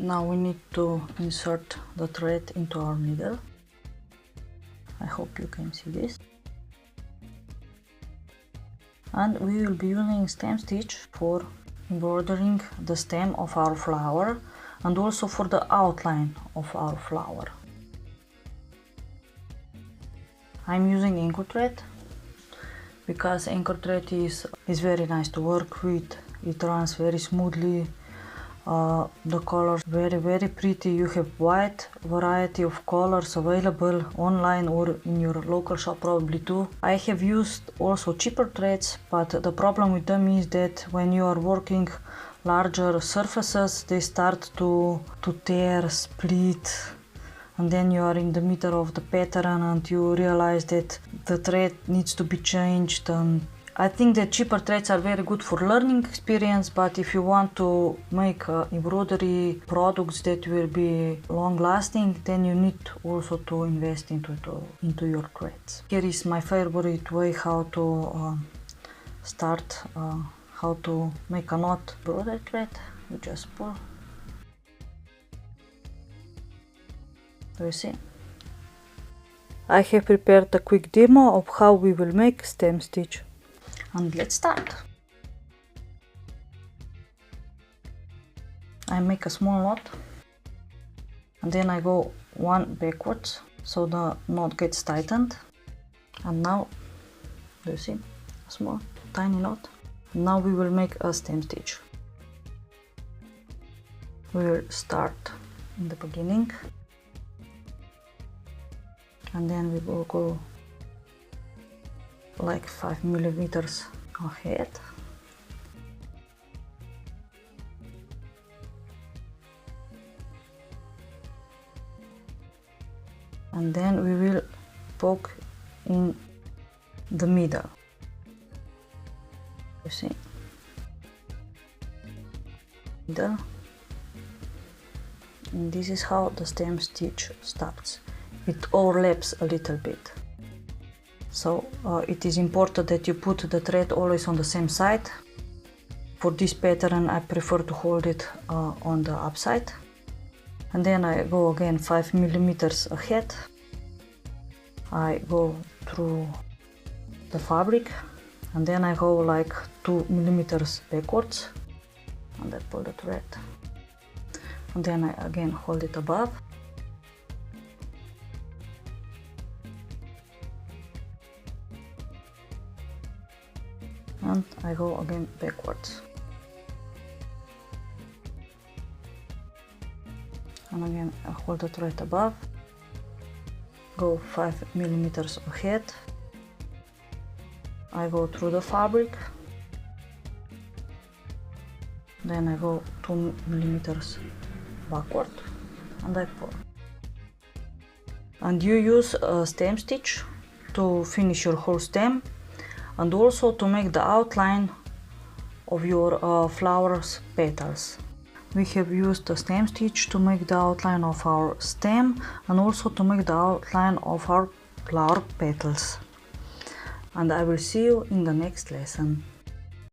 Now we need to insert the thread into our needle. I hope you can see this. And we will be using stem stitch for embroidering the stem of our flower and also for the outline of our flower. I'm using anchor thread because anchor thread is very nice to work with. It runs very smoothly. The colors very pretty. You have wide variety of colors available online or in your local shop probably too. I have used also cheaper threads, but the problem with them is that when you are working larger surfaces, they start to tear, split, and then you are in the middle of the pattern and you realize that the thread needs to be changed. And I think that cheaper threads are very good for learning experience, but if you want to make embroidery products that will be long lasting, then you need also to invest into your threads. Here is my favorite way how to start, how to make a knot embroidery thread. You just pull. Do you see? I have prepared a quick demo of how we will make stem stitch. And let's start. I make a small knot and then I go one backwards so the knot gets tightened. And now, do you see? A small tiny knot. Now we will make a stem stitch. We will start in the beginning and then we will go like 5 millimeters ahead. And then we will poke in the middle. You see? Middle. And this is how the stem stitch starts. It overlaps a little bit. So it is important that you put the thread always on the same side. For this pattern I prefer to hold it on the upside. And then I go again 5 millimeters ahead. I go through the fabric and then I go like 2 millimeters backwards and I pull the thread. And then I again hold it above. And I go again backwards. And again I hold the thread above, go 5 millimeters ahead, I go through the fabric, then I go 2 millimeters backward and I pull. And you use a stem stitch to finish your whole stem and also to make the outline of your flower's petals. We have used the stem stitch to make the outline of our stem and also to make the outline of our flower petals. And I will see you in the next lesson.